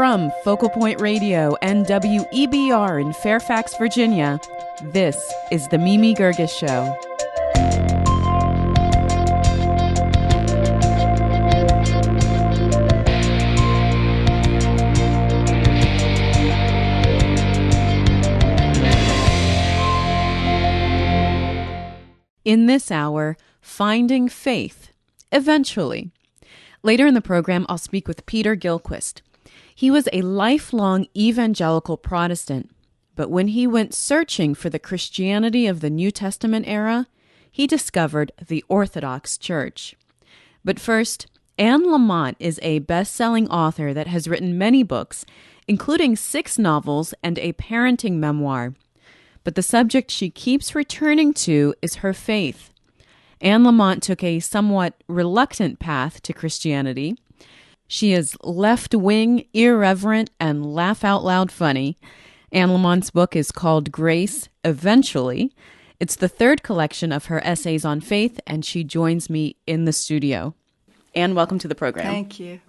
From Focal Point Radio and WEBR in Fairfax, Virginia, this is the Mimi Geerges Show. In this hour, Finding Faith, Eventually. Later in the program, I'll speak with Peter Gilquist. He was a lifelong evangelical Protestant, but when he went searching for the Christianity of the New Testament era, he discovered the Orthodox Church. But first, Anne Lamott is a best-selling author that has written many books, including 6 novels and a parenting memoir. But the subject she keeps returning to is her faith. Anne Lamott took a somewhat reluctant path to Christianity. She is left-wing, irreverent, and laugh-out-loud funny. Anne Lamott's book is called Grace, Eventually. It's the 3rd collection of her essays on faith, and she joins me in the studio. Anne, welcome to the program. Thank you.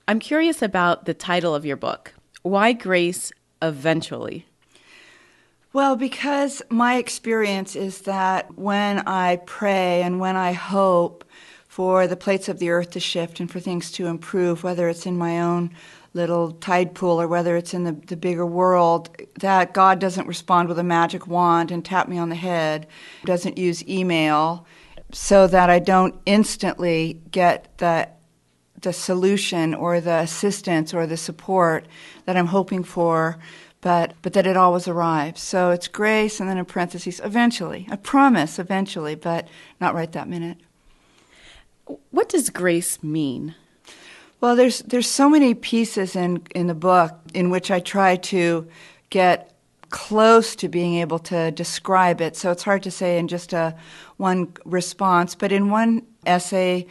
I'm curious about the title of your book. Why Grace, Eventually? Well, because my experience is that when I pray and when I hope for the plates of the earth to shift and for things to improve, whether it's in my own little tide pool or whether it's in the bigger world, that God doesn't respond with a magic wand and tap me on the head, doesn't use email, so that I don't instantly get the solution or the assistance or the support that I'm hoping for, but that it always arrives. So it's grace, and then in parentheses, eventually. I promise eventually, but not right that minute. What does grace mean? Well, there's so many pieces in the book in which I try to get close to being able to describe it, so it's hard to say in just one response. But in one essay,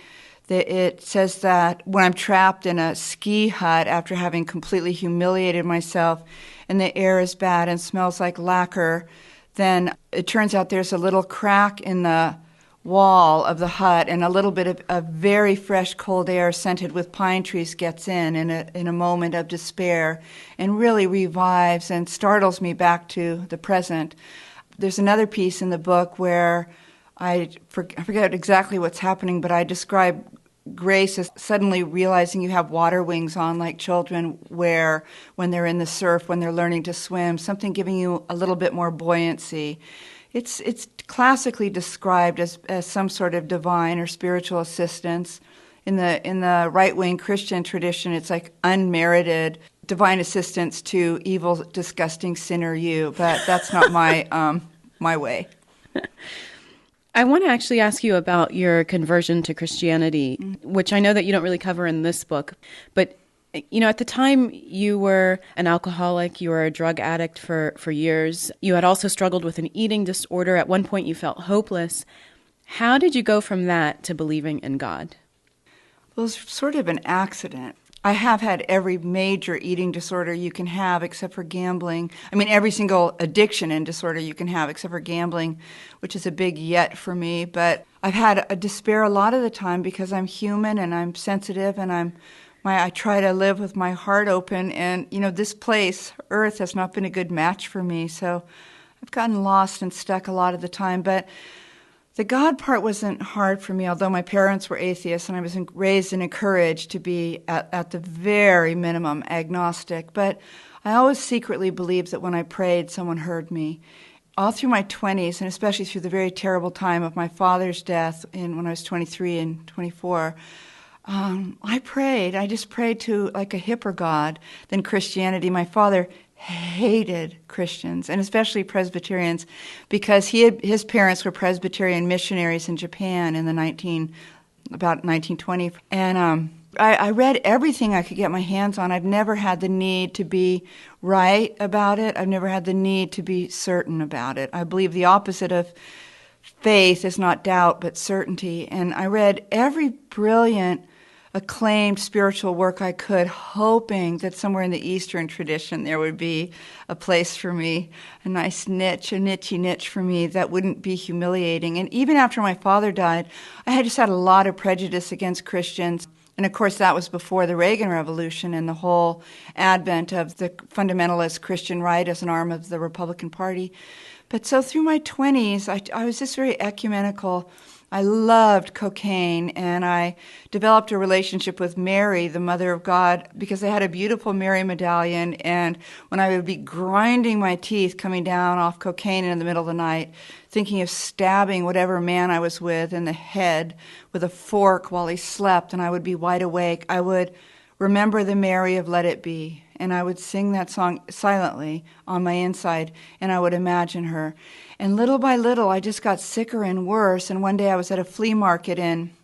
it says that when I'm trapped in a ski hut after having completely humiliated myself and the air is bad and smells like lacquer, then it turns out there's a little crack in the wall of the hut, and a little bit of very fresh, cold air scented with pine trees gets in a moment of despair and really revives and startles me back to the present. There's another piece in the book where I forget exactly what's happening, but I describe grace as suddenly realizing you have water wings on like children wear when they're in the surf, when they're learning to swim, something giving you a little bit more buoyancy. It's classically described as some sort of divine or spiritual assistance. In the right-wing Christian tradition, it's like unmerited divine assistance to evil, disgusting sinner you. But that's not my way. I want to actually ask you about your conversion to Christianity, which I know that you don't really cover in this book. But, you know, at the time you were an alcoholic, you were a drug addict for years. You had also struggled with an eating disorder. At one point you felt hopeless. How did you go from that to believing in God? Well, it was sort of an accident. I have had every major eating disorder you can have except for gambling. I mean, every single addiction and disorder you can have except for gambling, which is a big yet for me. But I've had a despair a lot of the time because I'm human and I'm sensitive and I try to live with my heart open. And, you know, this place, Earth, has not been a good match for me. So I've gotten lost and stuck a lot of the time. But the God part wasn't hard for me, although my parents were atheists and I was raised and encouraged to be, at the very minimum, agnostic. But I always secretly believed that when I prayed, someone heard me. All through my 20s, and especially through the very terrible time of my father's death when I was 23 and 24, I prayed. I just prayed to like a hipper God than Christianity. My father hated Christians, and especially Presbyterians, because his parents were Presbyterian missionaries in Japan in about 1920. And I read everything I could get my hands on. I've never had the need to be right about it. I've never had the need to be certain about it. I believe the opposite of faith is not doubt, but certainty. And I read every brilliant acclaimed spiritual work I could, hoping that somewhere in the Eastern tradition there would be a place for me, a nice niche, a nichey niche for me that wouldn't be humiliating. And even after my father died, I had just had a lot of prejudice against Christians. And of course, that was before the Reagan Revolution and the whole advent of the fundamentalist Christian right as an arm of the Republican Party. But so through my 20s, I was just very ecumenical. I loved cocaine, and I developed a relationship with Mary, the Mother of God, because I had a beautiful Mary medallion, and when I would be grinding my teeth coming down off cocaine in the middle of the night, thinking of stabbing whatever man I was with in the head with a fork while he slept, and I would be wide awake, I would remember the Mary of Let It Be, and I would sing that song silently on my inside, and I would imagine her. And little by little, I just got sicker and worse. And one day I was at a flea market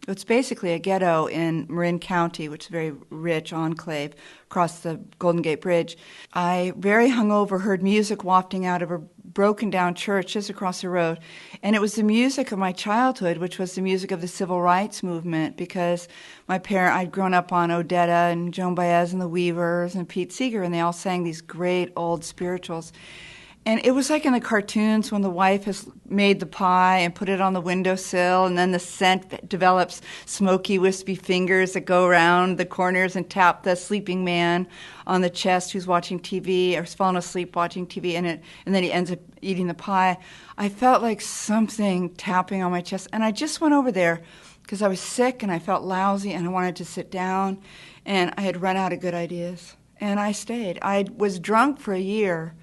it's basically a ghetto in Marin County, which is a very rich enclave across the Golden Gate Bridge. I, very hungover, heard music wafting out of a broken down church just across the road. And it was the music of my childhood, which was the music of the civil rights movement, because I'd grown up on Odetta and Joan Baez and the Weavers and Pete Seeger, and they all sang these great old spirituals. And it was like in the cartoons when the wife has made the pie and put it on the windowsill, and then the scent develops smoky, wispy fingers that go around the corners and tap the sleeping man on the chest who's watching TV or has fallen asleep watching TV, and then he ends up eating the pie. I felt like something tapping on my chest, and I just went over there because I was sick and I felt lousy and I wanted to sit down, and I had run out of good ideas. And I stayed. I was drunk for a year.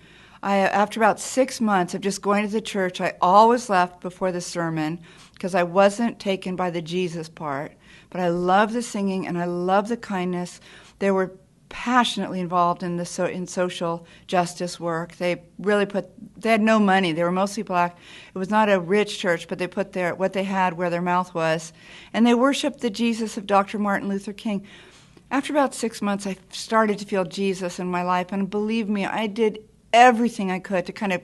After about 6 months of just going to the church, I always left before the sermon because I wasn't taken by the Jesus part. But I love the singing and I love the kindness. They were passionately involved in social justice work. They had no money. They were mostly black. It was not a rich church, but they put what they had where their mouth was. And they worshiped the Jesus of Dr. Martin Luther King. After about 6 months, I started to feel Jesus in my life. And believe me, I did everything I could to kind of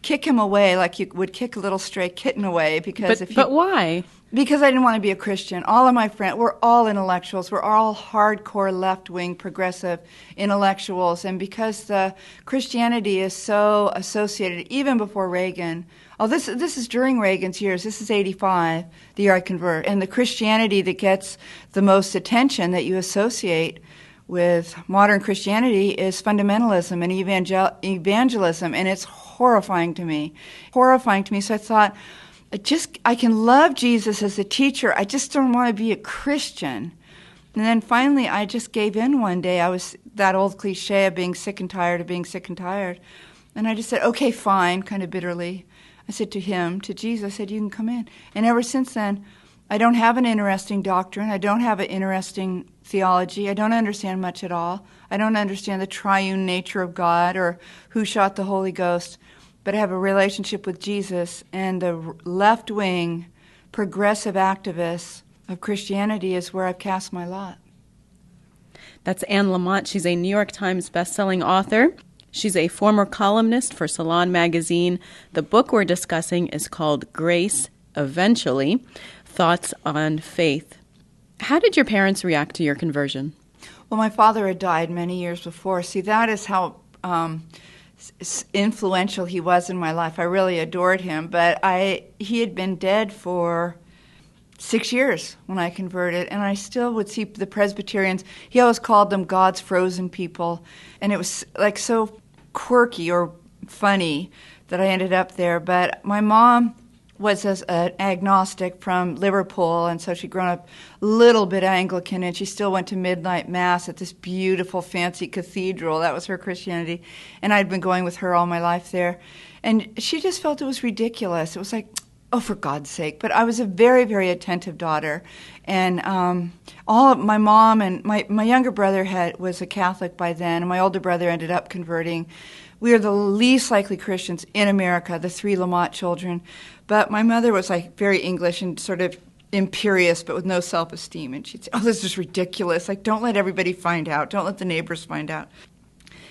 kick him away like you would kick a little stray kitten away. But why? Because I didn't want to be a Christian. All of my friends, we're all intellectuals. We're all hardcore left-wing progressive intellectuals. And because the Christianity is so associated, even before Reagan, this is during Reagan's years. This is 1985, the year I convert. And the Christianity that gets the most attention that you associate with modern Christianity is fundamentalism and evangelism, and it's horrifying to me. So I thought, I can love Jesus as a teacher. I just don't want to be a Christian. And then finally, I just gave in one day. I was that old cliche of being sick and tired of being sick and tired. And I just said, okay, fine, kind of bitterly. I said to Jesus, I said, you can come in. And ever since then, I don't have an interesting doctrine. I don't have an interesting theology. I don't understand much at all. I don't understand the triune nature of God or who shot the Holy Ghost. But I have a relationship with Jesus, and the left-wing progressive activists of Christianity is where I've cast my lot. That's Anne Lamott. She's a New York Times bestselling author. She's a former columnist for Salon magazine. The book we're discussing is called Grace Eventually, Thoughts on Faith. How did your parents react to your conversion? Well, my father had died many years before. See, that is how influential he was in my life. I really adored him, but he had been dead for 6 years when I converted, and I still would see the Presbyterians. He always called them God's frozen people, and it was like so quirky or funny that I ended up there. But my mom was an agnostic from Liverpool, and so she'd grown up a little bit Anglican, and she still went to midnight mass at this beautiful, fancy cathedral. That was her Christianity, and I'd been going with her all my life there. And she just felt it was ridiculous. It was like, oh, for God's sake. But I was a very, very attentive daughter, and all of my mom and my younger brother was a Catholic by then, and my older brother ended up converting. We are the least likely Christians in America, the 3 Lamott children. But my mother was like very English and sort of imperious, but with no self-esteem. And she'd say, oh, this is ridiculous. Like, don't let everybody find out. Don't let the neighbors find out.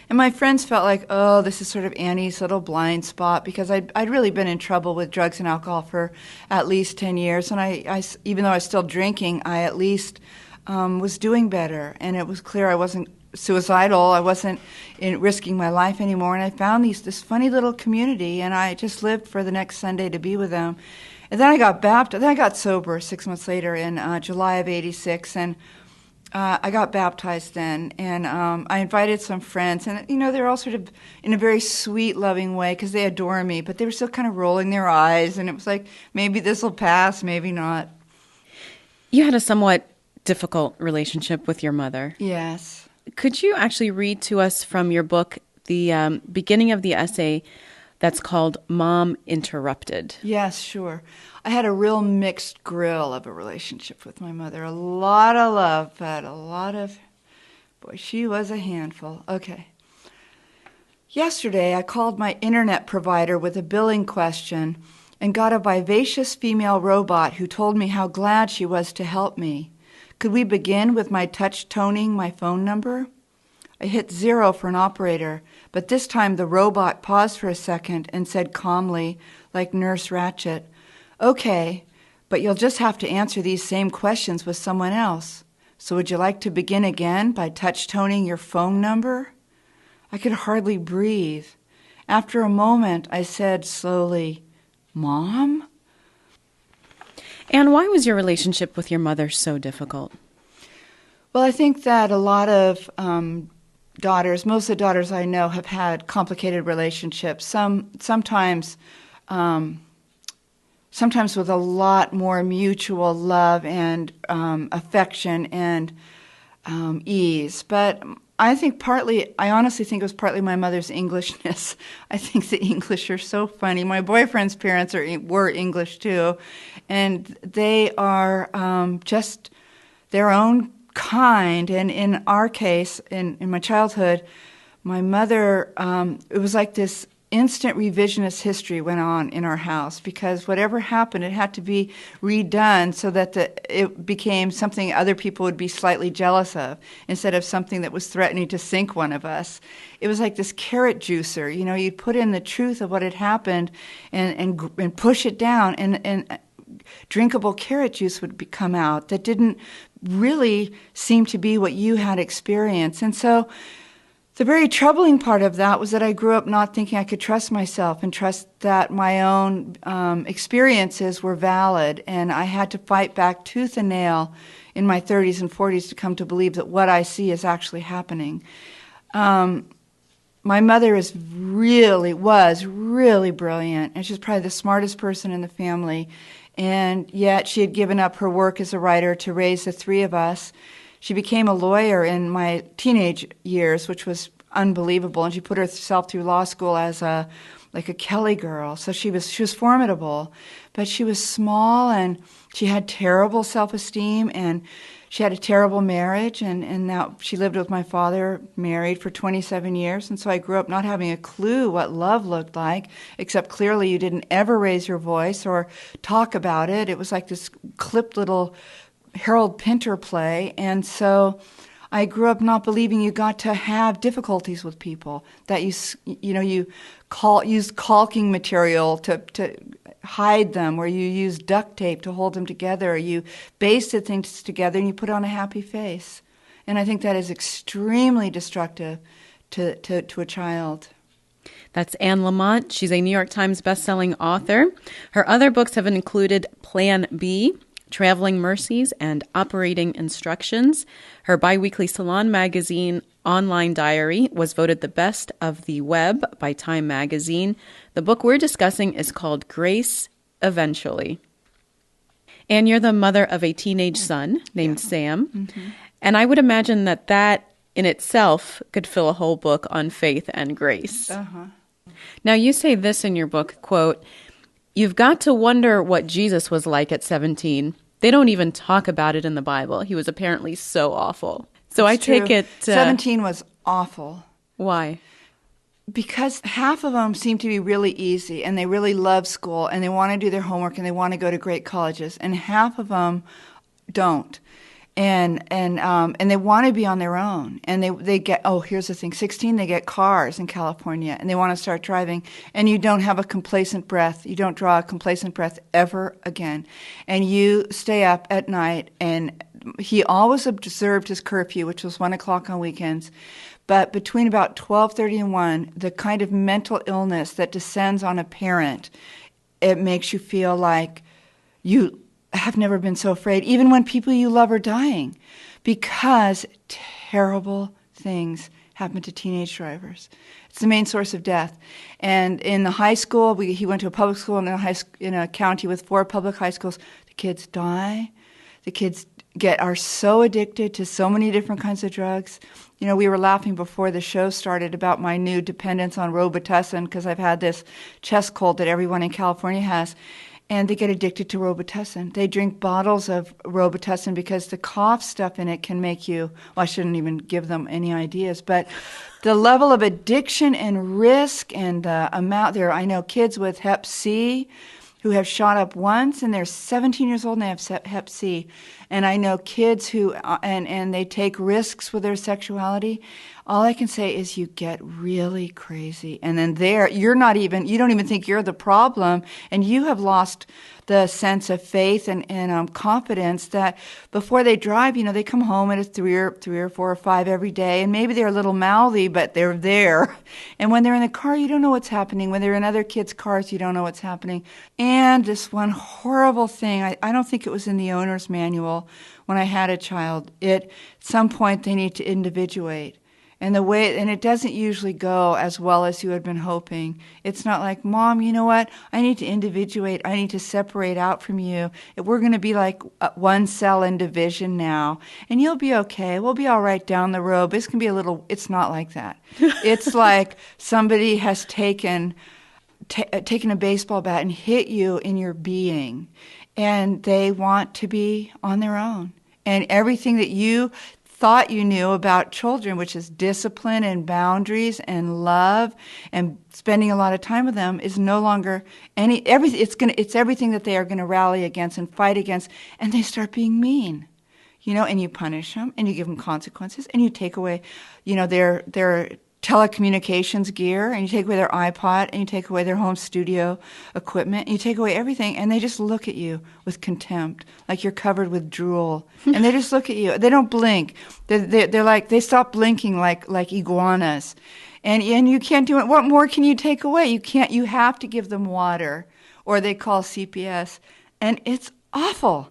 And my friends felt like, oh, this is sort of Annie's little blind spot, because I'd really been in trouble with drugs and alcohol for at least 10 years. And I even though I was still drinking, I at least was doing better, and it was clear I wasn't suicidal. I wasn't risking my life anymore, and I found this funny little community, and I just lived for the next Sunday to be with them. And then I got baptized. Then I got sober 6 months later in July of '86, and I got baptized then. And I invited some friends, and they're all sort of in a very sweet, loving way because they adore me, but they were still kind of rolling their eyes, and it was like, maybe this will pass, maybe not. You had a somewhat difficult relationship with your mother. Yes. Could you actually read to us from your book the beginning of the essay that's called Mom Interrupted? Yes, sure. I had a real mixed grill of a relationship with my mother. A lot of love, but a lot of... Boy, she was a handful. Okay. Yesterday, I called my internet provider with a billing question and got a vivacious female robot who told me how glad she was to help me. Could we begin with my touch toning my phone number? I hit 0 for an operator, but this time the robot paused for a second and said calmly, like Nurse Ratched, "Okay, but you'll just have to answer these same questions with someone else. So would you like to begin again by touch toning your phone number?" I could hardly breathe. After a moment, I said slowly, "Mom?" And why was your relationship with your mother so difficult? Well, I think that a lot of daughters, most of the daughters I know, have had complicated relationships. Sometimes with a lot more mutual love and affection and ease. But I honestly think it was partly my mother's Englishness. I think the English are so funny. My boyfriend's parents were English too, and they are just their own kind. And in our case, in my childhood, my mother, it was like this instant revisionist history went on in our house, because whatever happened, it had to be redone so that it became something other people would be slightly jealous of, instead of something that was threatening to sink one of us. It was like this carrot juicer. You'd put in the truth of what had happened and push it down, and drinkable carrot juice would come out that didn't really seem to be what you had experienced. And so the very troubling part of that was that I grew up not thinking I could trust myself and trust that my own experiences were valid, and I had to fight back tooth and nail in my 30s and 40s to come to believe that what I see is actually happening. My mother was really brilliant, and she's probably the smartest person in the family, and yet she had given up her work as a writer to raise the three of us. She became a lawyer in my teenage years, which was unbelievable, and she put herself through law school as a Kelly girl. So she was formidable, but she was small, and she had terrible self-esteem, and she had a terrible marriage, and now she lived with my father, married for 27 years, and so I grew up not having a clue what love looked like, except clearly you didn't ever raise your voice or talk about it. It was like this clipped little Harold Pinter play, and so I grew up not believing you got to have difficulties with people, that you used caulking material to hide them, or you used duct tape to hold them together, or you basted things together and you put on a happy face. And I think that is extremely destructive to a child. That's Anne Lamott. She's a New York Times bestselling author. Her other books have included Plan B, Traveling Mercies, and Operating Instructions. Her biweekly Salon magazine online diary was voted the best of the web by Time magazine. The book we're discussing is called Grace Eventually. And you're the mother of a teenage son named Sam. Mm-hmm. And I would imagine that in itself could fill a whole book on faith and grace. Uh-huh. Now, you say this in your book, quote, "You've got to wonder what Jesus was like at 17. They don't even talk about it in the Bible. He was apparently so awful." So I take it... 17 was awful. Why? Because half of them seem to be really easy, and they really love school, and they want to do their homework, and they want to go to great colleges, and half of them don't. And they want to be on their own, and they get, here's the thing, 16, they get cars in California, and they want to start driving, and you don't have a complacent breath. You don't draw a complacent breath ever again. And you stay up at night and he always observed his curfew, which was 1 o'clock on weekends. But between about 12:30 and 1, the kind of mental illness that descends on a parent, it makes you feel like you have never been so afraid, even when people you love are dying, because terrible things happen to teenage drivers. It's the main source of death. And in the high school, he went to a public school in a county with 4 public high schools. The kids die. The kids are so addicted to so many different kinds of drugs. You know, we were laughing before the show started about my new dependence on Robitussin because I've had this chest cold that everyone in California has. And they get addicted to Robitussin. They drink bottles of Robitussin because the cough stuff in it can make you, well, I shouldn't even give them any ideas, but the level of addiction and risk and the amount there, I know kids with Hep C who have shot up once, and they're 17 years old and they have Hep C. And I know kids who, and they take risks with their sexuality. All I can say is you get really crazy. And then you don't even think you're the problem, and you have lost the sense of faith and confidence that before they drive, you know, they come home at a three or 4 or 5 every day, and maybe they're a little mouthy, but they're there. And when they're in the car, you don't know what's happening. When they're in other kids' cars, you don't know what's happening. And this one horrible thing, I don't think it was in the owner's manual when I had a child. At some point, they need to individuate. And it doesn't usually go as well as you had been hoping. It's not like, Mom, you know what? I need to individuate. I need to separate out from you. We're going to be like one cell in division now, and you'll be okay. We'll be all right down the road. But it's not like that. It's like somebody has taken a baseball bat and hit you in your being, and they want to be on their own. And everything that you thought you knew about children, which is discipline and boundaries and love and spending a lot of time with them, is no longer it's everything that they are going to rally against and fight against, and they start being mean, you know, and you punish them and you give them consequences and you take away, you know, their telecommunications gear, and you take away their iPod, and you take away their home studio equipment, and you take away everything, and they just look at you with contempt, like you're covered with drool, and they just look at you. They don't blink. They're like, they stop blinking like iguanas, and you can't do it. What more can you take away? You can't. You have to give them water, or they call CPS, and it's awful.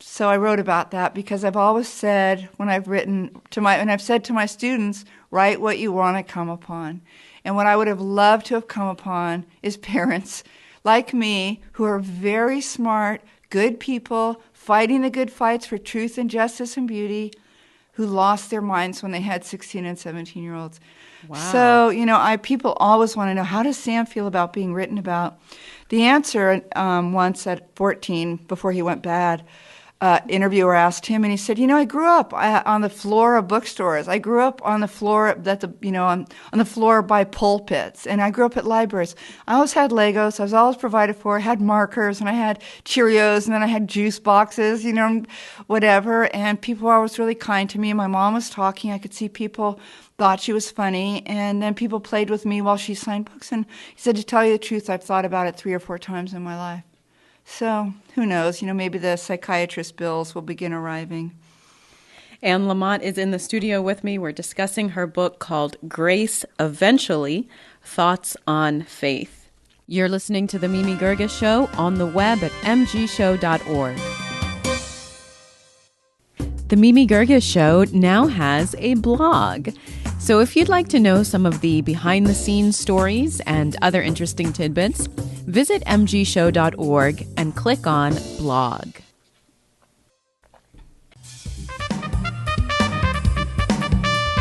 So I wrote about that because I've always said when I've said to my students, write what you want to come upon. And what I would have loved to have come upon is parents like me who are very smart, good people, fighting the good fights for truth and justice and beauty, who lost their minds when they had 16 and 17-year-olds. Wow. So, you know, people always want to know, how does Sam feel about being written about? The answer, once at 14, before he went bad, interviewer asked him, and he said, you know, I grew up on the floor of bookstores. I grew up on the floor on the floor by pulpits, and I grew up at libraries. I always had Legos. I was always provided for. I had markers, and I had Cheerios, and then I had juice boxes, you know, whatever. And people were always really kind to me. My mom was talking. I could see people thought she was funny, and then people played with me while she signed books. And he said, to tell you the truth, I've thought about it 3 or 4 times in my life. So who knows? You know, maybe the psychiatrist bills will begin arriving. Anne Lamott is in the studio with me. We're discussing her book called Grace Eventually, Thoughts on Faith. You're listening to The Mimi Geerges Show on the web at mgshow.org. The Mimi Geerges Show now has a blog. So if you'd like to know some of the behind-the-scenes stories and other interesting tidbits, visit mgshow.org and click on blog.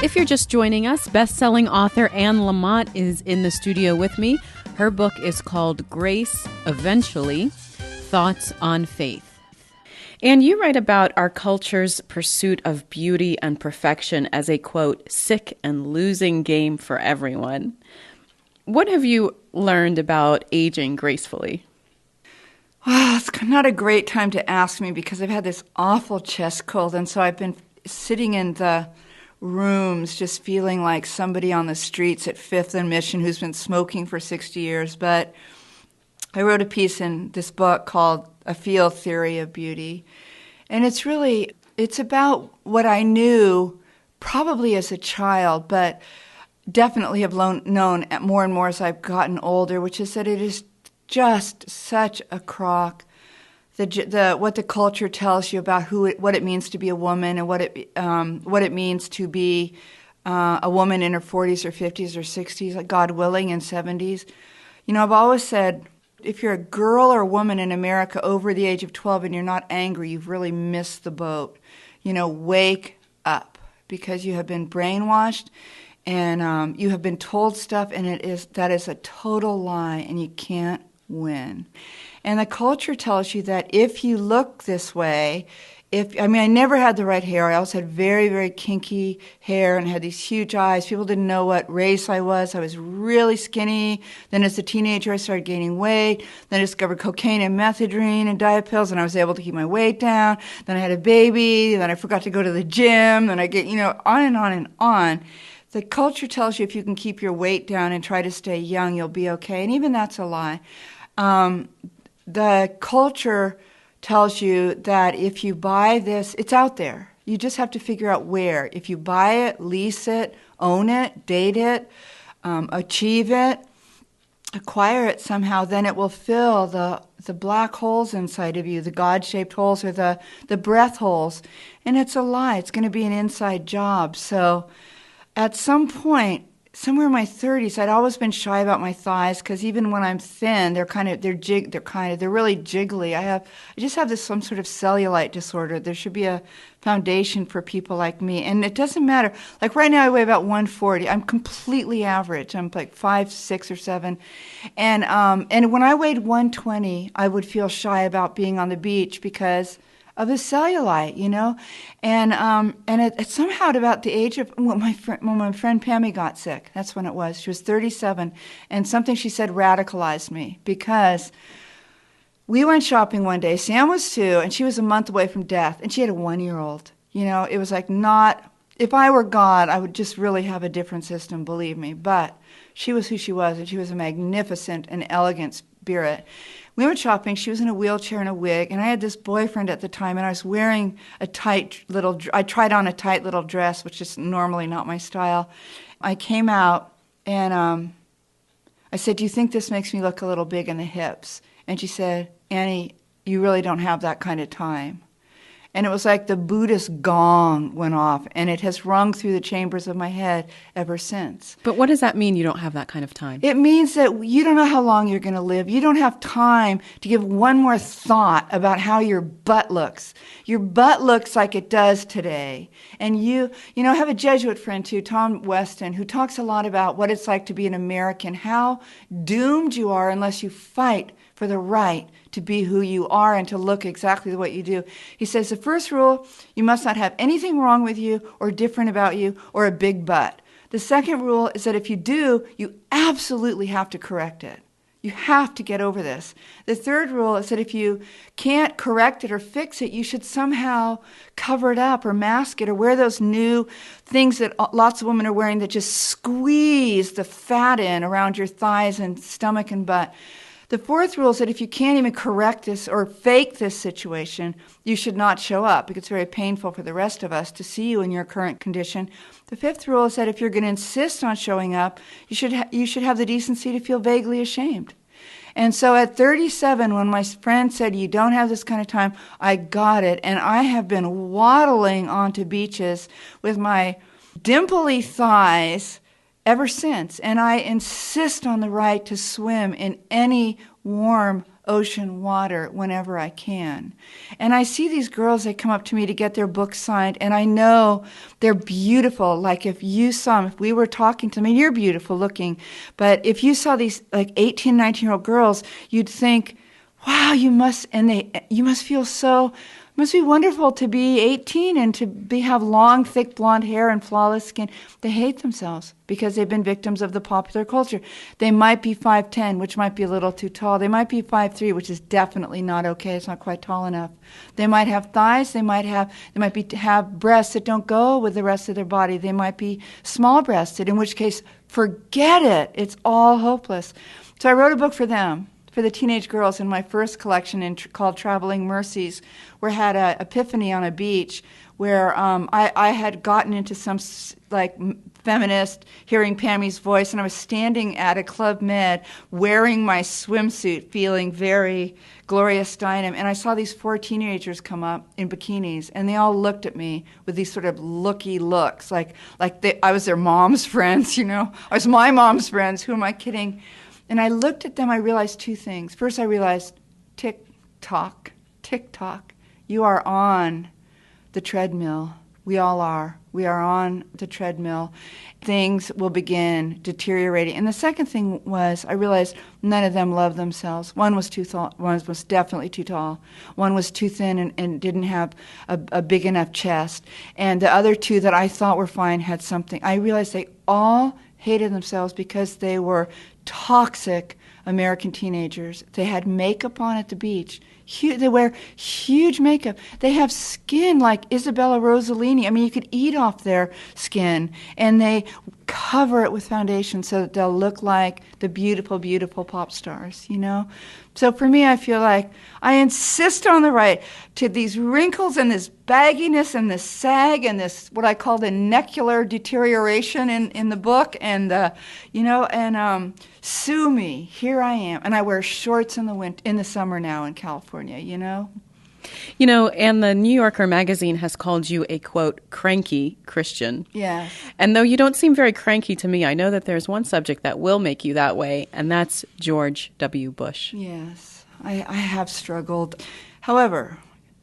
If you're just joining us, best-selling author Anne Lamott is in the studio with me. Her book is called Grace Eventually, Thoughts on Faith. And you write about our culture's pursuit of beauty and perfection as a, quote, sick and losing game for everyone. What have you learned about aging gracefully? Well, it's not a great time to ask me because I've had this awful chest cold, and so I've been sitting in the rooms just feeling like somebody on the streets at 5th and Mission who's been smoking for 60 years. But I wrote a piece in this book called A Field Theory of Beauty. And it's really it's about what I knew probably as a child, but definitely have known more and more as I've gotten older, which is that it is just such a crock. What the culture tells you about what it means to be a woman and what it means to be a woman in her 40s or 50s or 60s, like God willing, in 70s. You know, I've always said, if you're a girl or a woman in America over the age of 12 and you're not angry, you've really missed the boat. You know, wake up, because you have been brainwashed and you have been told stuff, and that is a total lie, and you can't win. And the culture tells you that if you look this way, I never had the right hair. I always had very, very kinky hair and had these huge eyes. People didn't know what race I was. I was really skinny. Then as a teenager, I started gaining weight. Then I discovered cocaine and methadone and diet pills, and I was able to keep my weight down. Then I had a baby. Then I forgot to go to the gym. Then I get, on and on and on. The culture tells you if you can keep your weight down and try to stay young, you'll be okay. And even that's a lie. The culture tells you that if you buy this, it's out there. You just have to figure out where. If you buy it, lease it, own it, date it, achieve it, acquire it somehow, then it will fill the black holes inside of you, the God-shaped holes or the breath holes. And it's a lie. It's going to be an inside job. So at some point, somewhere in my 30s, I'd always been shy about my thighs because even when I'm thin, they're really jiggly. I just have some sort of cellulite disorder. There should be a foundation for people like me, and it doesn't matter. Like right now, I weigh about 140. I'm completely average. I'm like 5, 6, or 7, and when I weighed 120, I would feel shy about being on the beach because of the cellulite, and it somehow at about the age of when my friend Pammy got sick. That's when it was. She was 37, and something she said radicalized me because we went shopping one day. Sam was 2, and she was a month away from death, and she had a 1-year-old. It was like if I were God, I would just really have a different system, believe me. But she was who she was, and she was a magnificent and elegant spirit. We went shopping. She was in a wheelchair and a wig, and I had this boyfriend at the time, and I was wearing I tried on a tight little dress, which is normally not my style. I came out, and I said, "Do you think this makes me look a little big in the hips?" And she said, "Annie, you really don't have that kind of time." And it was like the Buddhist gong went off, and it has rung through the chambers of my head ever since. But what does that mean, you don't have that kind of time? It means that you don't know how long you're going to live. You don't have time to give one more thought about how your butt looks. Your butt looks like it does today. And I have a Jesuit friend too, Tom Weston, who talks a lot about what it's like to be an American, how doomed you are unless you fight for the right to be who you are and to look exactly what you do. He says the first rule, you must not have anything wrong with you or different about you or a big butt. The second rule is that if you do, you absolutely have to correct it. You have to get over this. The third rule is that if you can't correct it or fix it, you should somehow cover it up or mask it or wear those new things that lots of women are wearing that just squeeze the fat in around your thighs and stomach and butt. The fourth rule is that if you can't even correct this or fake this situation, you should not show up because it's very painful for the rest of us to see you in your current condition. The fifth rule is that if you're going to insist on showing up, you should have the decency to feel vaguely ashamed. And so at 37, when my friend said, "You don't have this kind of time," I got it. And I have been waddling onto beaches with my dimply thighs ever since, and I insist on the right to swim in any warm ocean water whenever I can. And I see these girls, they come up to me to get their books signed, and I know they're beautiful. Like if we were talking to them, you're beautiful looking, but if you saw these like 18, 19-year-old girls, you'd think, wow, you must feel so. It must be wonderful to be 18 and to have long, thick blonde hair and flawless skin. They hate themselves because they've been victims of the popular culture. They might be 5'10", which might be a little too tall. They might be 5'3", which is definitely not okay. It's not quite tall enough. They might have thighs. They might have breasts that don't go with the rest of their body. They might be small-breasted, in which case, forget it. It's all hopeless. So I wrote a book for them, for the teenage girls, in my first collection called Traveling Mercies, where I had an epiphany on a beach where I had gotten into some feminist, hearing Pammy's voice, and I was standing at a Club Med wearing my swimsuit, feeling very Gloria Steinem, and I saw these 4 teenagers come up in bikinis, and they all looked at me with these sort of looky looks, like I was their mom's friends, I was my mom's friends. Who am I kidding? And I looked at them, I realized 2 things. First, I realized, tick tock, you are on the treadmill. We all are. We are on the treadmill. Things will begin deteriorating. And the second thing was, I realized none of them loved themselves. One was too tall. One was definitely too tall. One was too thin and didn't have a big enough chest. And the other 2 that I thought were fine had something. I realized they all hated themselves because they were toxic American teenagers. They had makeup on at the beach. They wear huge makeup. They have skin like Isabella Rossellini. I mean, you could eat off their skin. And they cover it with foundation so that they'll look like the beautiful, beautiful pop stars, So for me, I feel like I insist on the right to these wrinkles and this bagginess and this sag and this, what I call the necular deterioration in the book. And, sue me. Here I am. And I wear shorts in the summer now in California, And the New Yorker magazine has called you a, quote, cranky Christian. Yes. And though you don't seem very cranky to me, I know that there's one subject that will make you that way, and that's George W. Bush. Yes, I have struggled. However,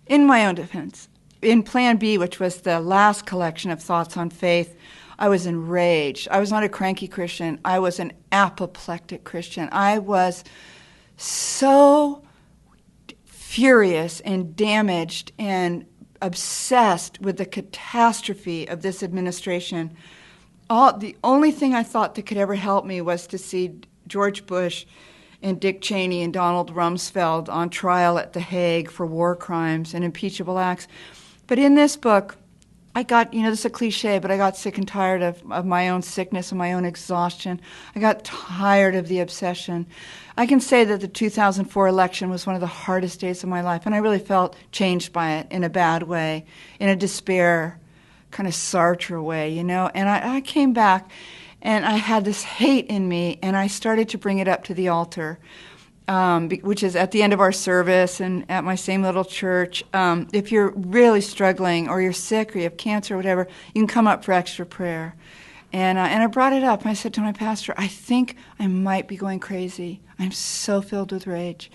in my own defense, in Plan B, which was the last collection of thoughts on faith, I was enraged. I was not a cranky Christian. I was an apoplectic Christian. I was so furious and damaged and obsessed with the catastrophe of this administration. The only thing I thought that could ever help me was to see George Bush and Dick Cheney and Donald Rumsfeld on trial at The Hague for war crimes and impeachable acts. But in this book, I got, this is a cliche, but I got sick and tired of my own sickness and my own exhaustion. I got tired of the obsession. I can say that the 2004 election was one of the hardest days of my life, and I really felt changed by it in a bad way, in a despair, kind of Sartre way, And I came back, and I had this hate in me, and I started to bring it up to the altar. Which is at the end of our service and at my same little church. If you're really struggling or you're sick or you have cancer or whatever, you can come up for extra prayer. And I brought it up. I said to my pastor, I think I might be going crazy. I'm so filled with rage.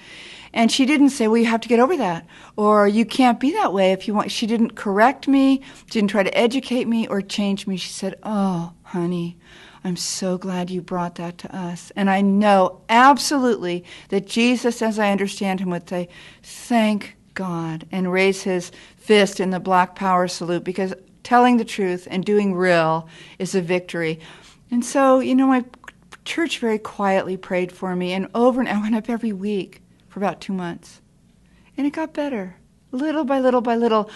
And she didn't say, well, you have to get over that, or you can't be that way if you want. She didn't correct me, didn't try to educate me or change me. She said, oh, honey, I'm so glad you brought that to us. And I know absolutely that Jesus, as I understand him, would say, thank God, and raise his fist in the Black Power salute, because telling the truth and doing real is a victory. And so, my church very quietly prayed for me, and I went up every week for about 2 months. And it got better. Little by little by little.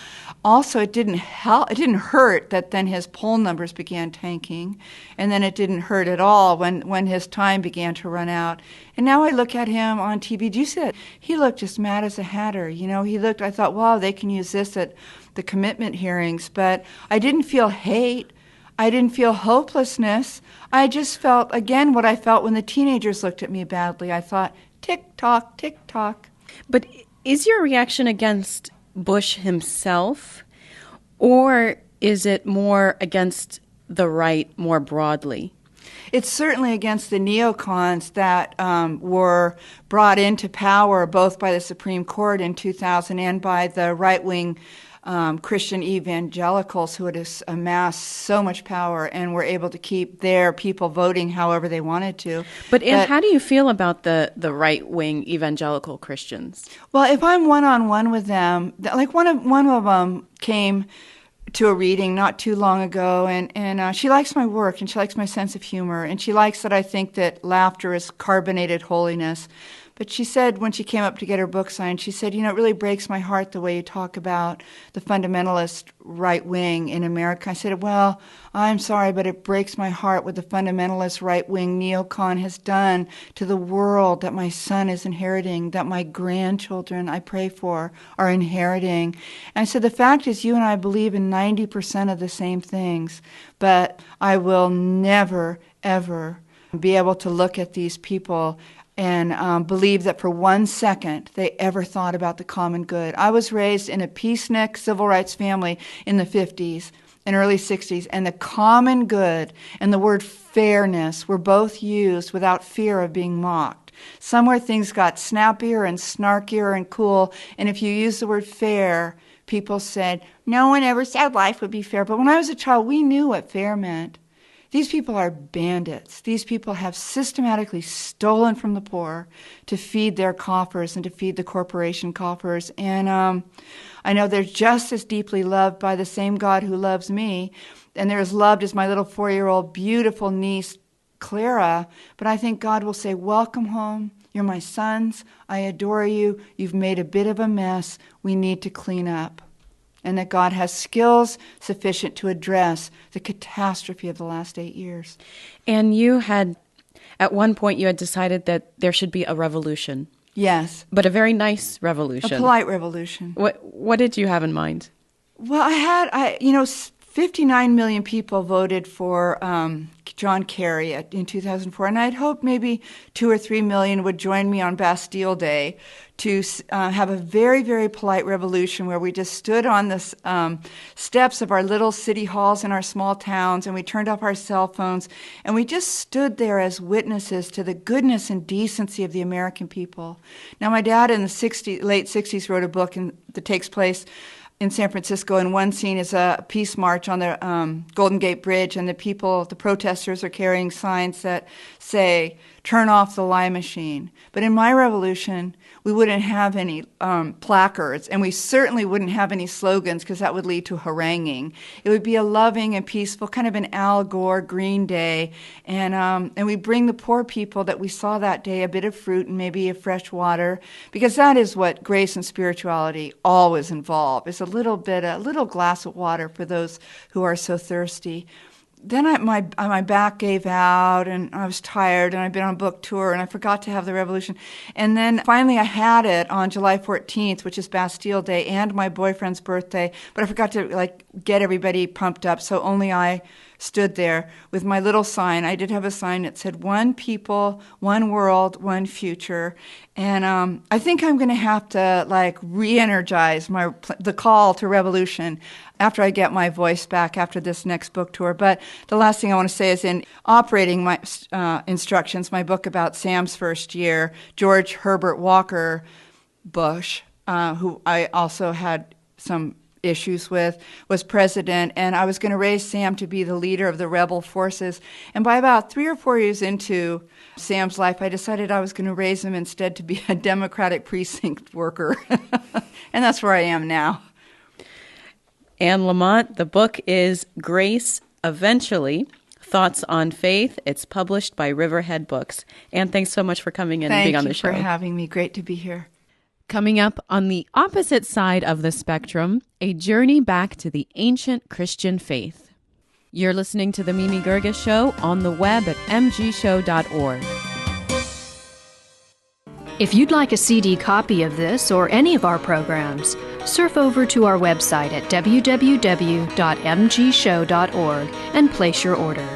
Also, it didn't hurt that then his poll numbers began tanking, and then it didn't hurt at all when his time began to run out. And now I look at him on TV. Do you see that? He looked just mad as a hatter. I thought, wow, they can use this at the commitment hearings. But I didn't feel hate. I didn't feel hopelessness. I just felt, again, what I felt when the teenagers looked at me badly. I thought, tick-tock, tick-tock. But is your reaction against Bush himself, or is it more against the right more broadly? It's certainly against the neocons that were brought into power both by the Supreme Court in 2000 and by the right-wing Christian evangelicals who had amassed so much power and were able to keep their people voting however they wanted to. But how do you feel about the right-wing evangelical Christians? Well, if I'm one-on-one with them, like one of them came to a reading not too long ago, and she likes my work, and she likes my sense of humor, and she likes that I think that laughter is carbonated holiness. But she said when she came up to get her book signed, she said, it really breaks my heart the way you talk about the fundamentalist right wing in America. I said, well, I'm sorry, but it breaks my heart what the fundamentalist right wing neocon has done to the world that my son is inheriting, that my grandchildren I pray for are inheriting. And I said, the fact is you and I believe in 90% of the same things, but I will never, ever be able to look at these people and believe that for 1 second they ever thought about the common good. I was raised in a peacenik civil rights family in the 50s and early 60s, and the common good and the word fairness were both used without fear of being mocked. Somewhere things got snappier and snarkier and cool, and if you use the word fair, people said, no one ever said life would be fair. But when I was a child, we knew what fair meant. These people are bandits. These people have systematically stolen from the poor to feed their coffers and to feed the corporation coffers. And I know they're just as deeply loved by the same God who loves me, and they're as loved as my little 4-year-old beautiful niece, Clara. But I think God will say, welcome home. You're my sons. I adore you. You've made a bit of a mess. We need to clean up. And that God has skills sufficient to address the catastrophe of the last 8 years. And you had, at one point, you had decided that there should be a revolution. Yes. But a very nice revolution. A polite revolution. What did you have in mind? Well, 59 million people voted for John Kerry in 2004, and I'd hoped maybe 2 or 3 million would join me on Bastille Day to have a very, very polite revolution where we just stood on the steps of our little city halls in our small towns, and we turned off our cell phones, and we just stood there as witnesses to the goodness and decency of the American people. Now, my dad in the late 60s wrote a book that takes place in San Francisco, and one scene is a peace march on the Golden Gate Bridge, and the protesters are carrying signs that say, turn off the lie machine. But in my revolution, we wouldn't have any placards, and we certainly wouldn't have any slogans because that would lead to haranguing. It would be a loving and peaceful, kind of an Al Gore Green Day, and we bring the poor people that we saw that day a bit of fruit and maybe a fresh water, because that is what grace and spirituality always involve, is a little glass of water for those who are so thirsty. Then my back gave out, and I was tired, and I'd been on a book tour, and I forgot to have the revolution. And then finally I had it on July 14th, which is Bastille Day, and my boyfriend's birthday, but I forgot to get everybody pumped up, so only I stood there with my little sign. I did have a sign that said, one people, one world, one future. And I think I'm going to have to re-energize the call to revolution after I get my voice back after this next book tour. But the last thing I want to say is in operating my instructions, my book about Sam's first year, George Herbert Walker Bush, who I also had some issues with, was president, and I was going to raise Sam to be the leader of the rebel forces. And by about 3 or 4 years into Sam's life, I decided I was going to raise him instead to be a Democratic precinct worker. And that's where I am now. Anne Lamott, the book is Grace Eventually, Thoughts on Faith. It's published by Riverhead Books. Anne, thanks so much for coming in and being on the show. Thank you for having me. Great to be here. Coming up on the opposite side of the spectrum, a journey back to the ancient Christian faith. You're listening to The Mimi Geerges Show on the web at mgshow.org. If you'd like a CD copy of this or any of our programs, surf over to our website at www.mgshow.org and place your order.